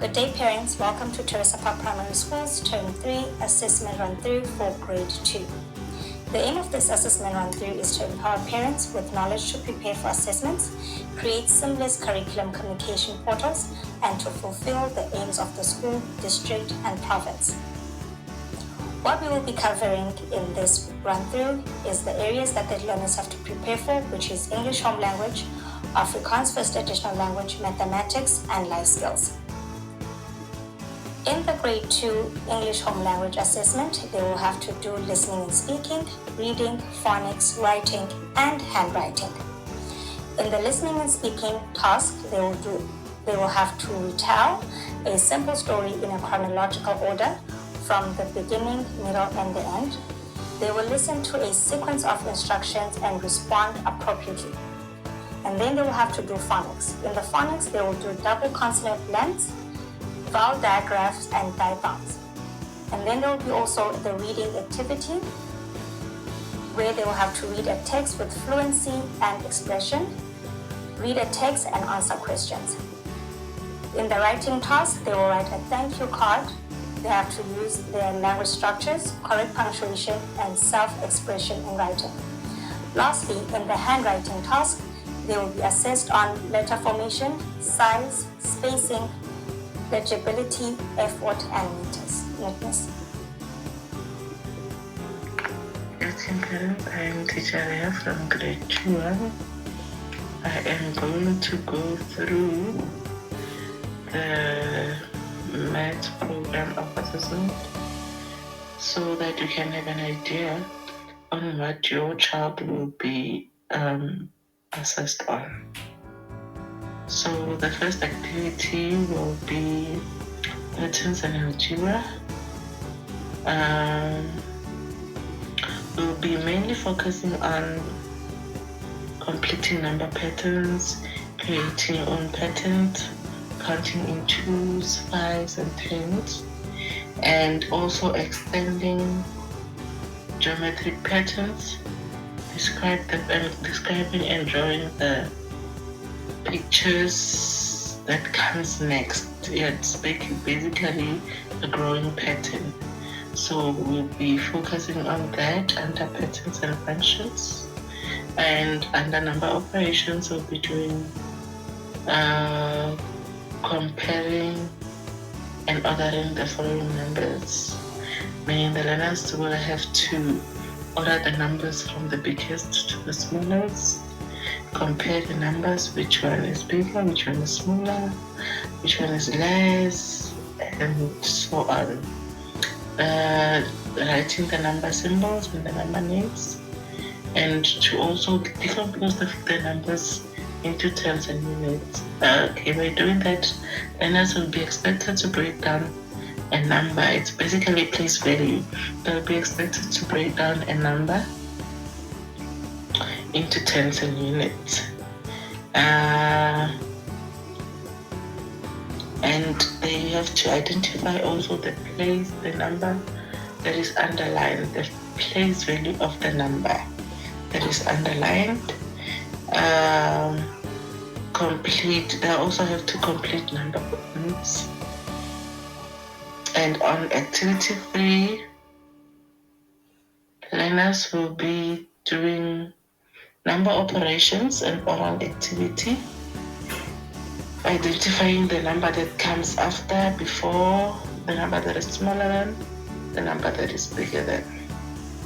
Good day parents, welcome to Teresa Park Primary School's Term 3 Assessment Run-Through for Grade 2. The aim of this assessment run-through is to empower parents with knowledge to prepare for assessments, create seamless curriculum communication portals, and to fulfill the aims of the school, district, and province. What we will be covering in this run-through is the areas that the learners have to prepare for, which is English home language, Afrikaans first additional language, mathematics, and life skills. In the Grade 2 English Home Language Assessment, they will have to do listening and speaking, reading, phonics, writing, and handwriting. In the listening and speaking task, they will have to retell a simple story in a chronological order from the beginning, middle, and the end. They will listen to a sequence of instructions and respond appropriately. And then they will have to do phonics. In the phonics, they will do double consonant blends, vowel digraphs, and diphthongs. And then there will be also the reading activity, where they will have to read a text with fluency and expression, read a text and answer questions. In the writing task, they will write a thank you card. They have to use their language structures, correct punctuation, and self-expression in writing. Lastly, in the handwriting task, they will be assessed on letter formation, size, spacing, legibility, effort, and neatness. I am teacher Ria from grade 2. I am going to go through the math program of assessment so that you can have an idea on what your child will be assessed on. So the first activity will be patterns and algebra. We'll be mainly focusing on completing number patterns, creating your own patterns, counting in 2s, 5s, and 10s, and also extending geometric patterns, describing and drawing the pictures that comes next. It's basically a growing pattern. So we'll be focusing on that under patterns and functions. And under number operations, we'll be doing comparing and ordering the following numbers. Meaning the learners will have to order the numbers from the biggest to the smallest, compare the numbers, which one is bigger, which one is smaller, which one is less, and so on. Writing the number symbols and the number names, and to also decompose the numbers into terms and units. By doing that, learners will be expected to break down a number. It's basically place value. They'll be expected to break down a number into terms and units. And they have to identify also the number that is underlined, the place value of the number that is underlined. They also have to complete number points. And on activity 3, learners will be doing number operations and oral activity, identifying the number that comes after, before, the number that is smaller than, the number that is bigger than.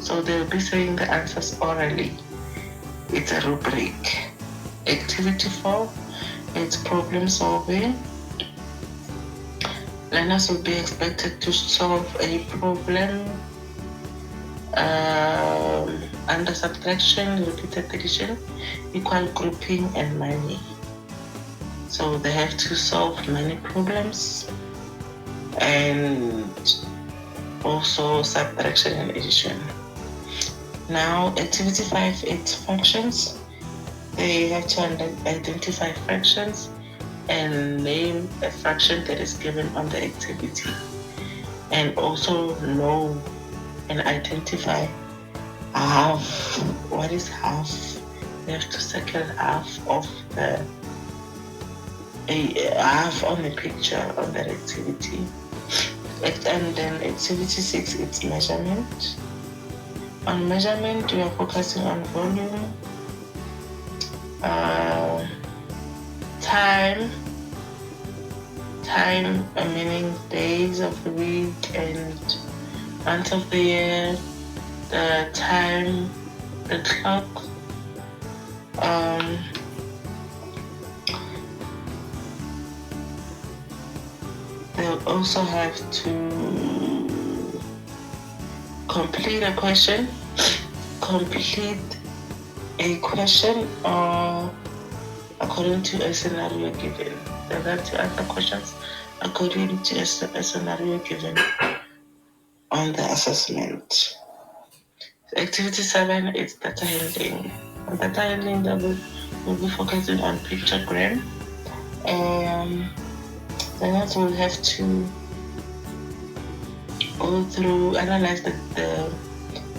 So they'll be saying the answers orally. It's a rubric. Activity 4, it's problem solving. Learners will be expected to solve a problem under subtraction, repeated addition, equal grouping, and money. So they have to solve many problems and also subtraction and addition. Now, activity 5, it's functions. They have to identify fractions and name a fraction that is given on the activity, and also know and identify half. What is half? They have to circle half of the half on a picture on that activity. And then activity 6, it's measurement. On measurement, we are focusing on volume, time, meaning days of the week and months of the year, the time, the clock, they'll also have to complete a question according to a scenario given. They have to answer questions according to a scenario given on the assessment. Activity 7 is data handling. On data handling, we'll be focusing on pictogram. The next will have to go through, analyze the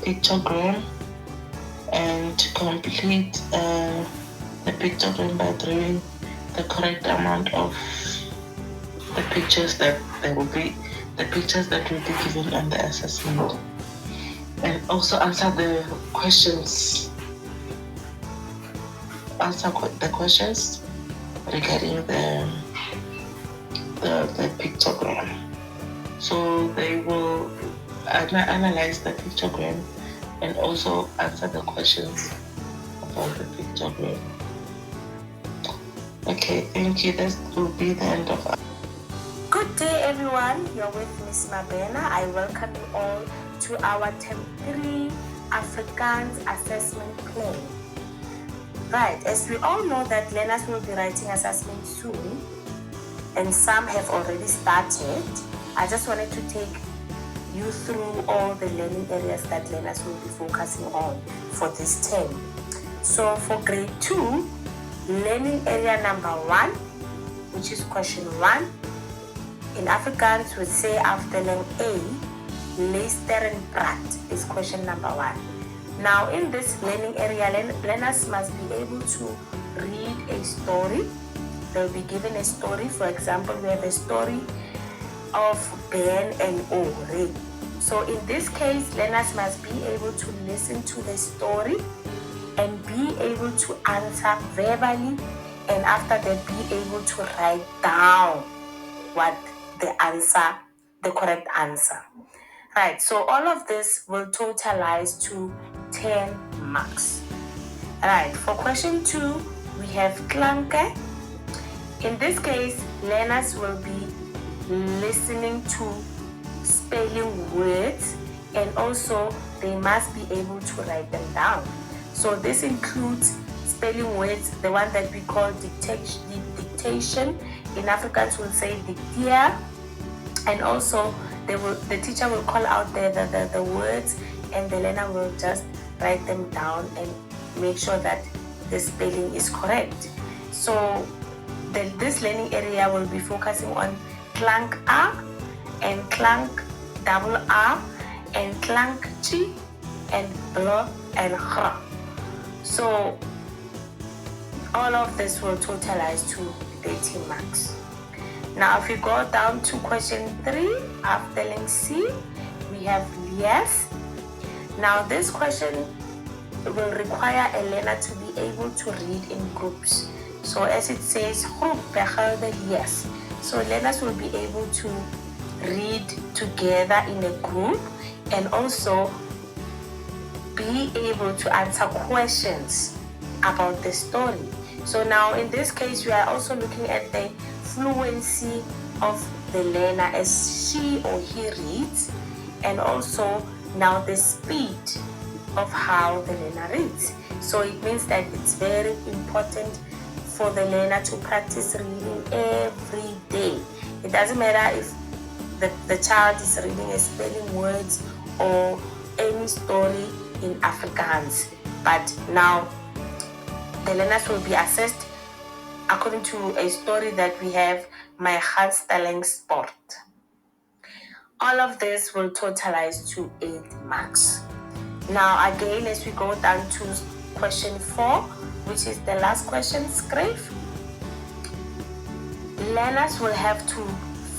pictogram and to complete the pictogram by drawing the correct amount of the pictures that will be given on the assessment, and also answer the questions regarding the pictogram. So they will analyze the pictogram and also answer the questions about the pictogram. Okay, thank you. That will be the end of our. Good day, everyone. You're with Miss Mabena. I welcome you all to our Term 3 Afrikaans assessment plan. Right, as we all know that learners will be writing assessments soon, and some have already started, I just wanted to take you through all the learning areas that learners will be focusing on for this term. So for grade 2, learning area number 1, which is question 1, in Afrikaans we say afdeling A, luister en praat, is question number 1. Now in this learning area, learners must be able to read a story. They'll be given a story. For example, we have a story of Ben and Ore. So in this case, learners must be able to listen to the story and be able to answer verbally, and after that be able to write down what the correct answer. Right, so all of this will totalize to 10 marks. Right, for question 2, we have klanke. In this case, learners will be listening to spelling words, and also they must be able to write them down. So this includes spelling words, the one that we call dictation. In Afrikaans we'll say dicteer, and also the teacher will call out the words, and the learner will just write them down and make sure that the spelling is correct. So this learning area will be focusing on klank A and klank double R and klank G and bl and gr. So all of this will totalize to 30 marks. Now if you go down to question 3, afdeling C, we have yes. Now this question will require a learner to be able to read in groups. So as it says, groep begelde yes. So learners will be able to read together in a group and also be able to answer questions about the story. So now in this case, we are also looking at the fluency of the learner as she or he reads, and also now the speed of how the learner reads. So it means that it's very important for the learner to practice reading every day. It doesn't matter if the child is reading a spelling words or any story in Afrikaans, but now the learners will be assessed according to a story that we have, My Gunsteling Sport. All of this will totalize to 8 marks. Now again, as we go down to question 4, which is the last question, Skryf. learners will have to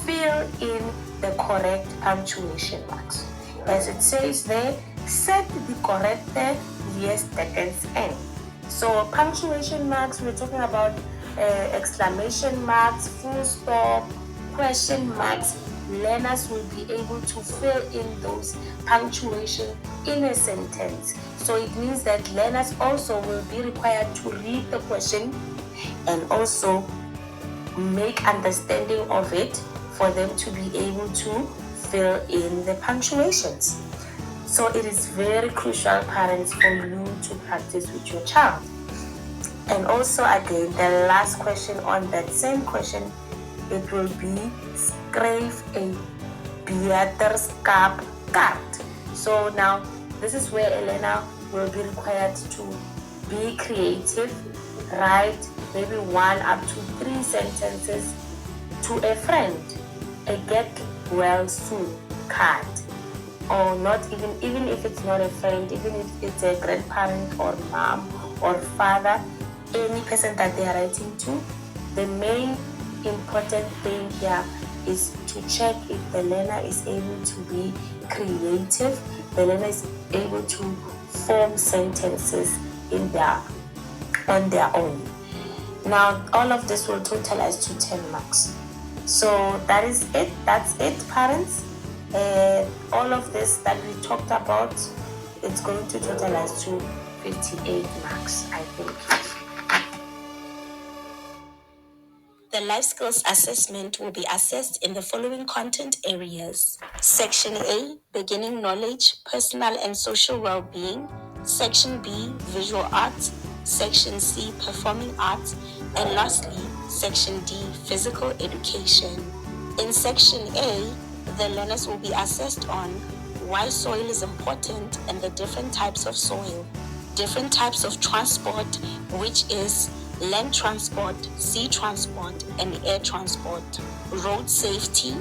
fill in the correct punctuation marks. As it says there, set the correcte leestekens in. So punctuation marks, we're talking about exclamation marks, full stop, question marks. Learners will be able to fill in those punctuation in a sentence. So it means that learners also will be required to read the question and also make understanding of it for them to be able to fill in the punctuations. So it is very crucial, parents, for you to practice with your child. And also again, the last question on that same question, it will be skryf 'n beterskap kaart. So now this is where a learner will be required to be creative, write maybe 1 up to 3 sentences to a friend, a get well soon card, or not even if it's not a friend, even if it's a grandparent or mom or father, any person that they are writing to. The main important thing here is to check if the learner is able to be creative, the learner is able to form sentences on their own. Now all of this will totalize to 10 marks. So that is it. That's it, parents. All of this that we talked about, it's going to totalize to 58 marks, I think. The life skills assessment will be assessed in the following content areas. Section A, beginning knowledge, personal and social well-being. Section B, visual arts. Section C, performing arts. And lastly, Section D, physical education. In Section A, the learners will be assessed on why soil is important and the different types of soil, different types of transport, which is land transport, sea transport, and air transport, road safety,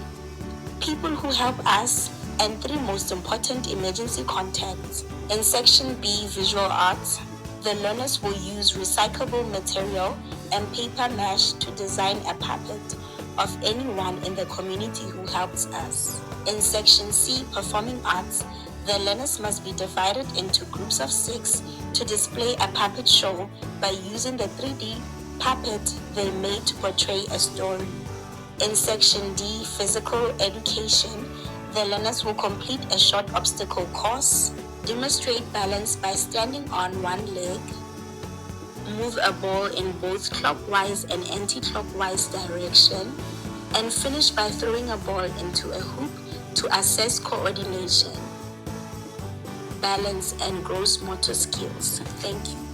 people who help us, and 3 most important emergency contacts. In Section B, visual arts, the learners will use recyclable material and paper mache to design a puppet of anyone in the community who helps us. In Section C, performing arts, the learners must be divided into groups of 6 to display a puppet show by using the 3D puppet they made to portray a story. In Section D, physical education, the learners will complete a short obstacle course, demonstrate balance by standing on one leg, move a ball in both clockwise and anti-clockwise direction, and finish by throwing a ball into a hoop to assess coordination, balance, and gross motor skills. Thank you.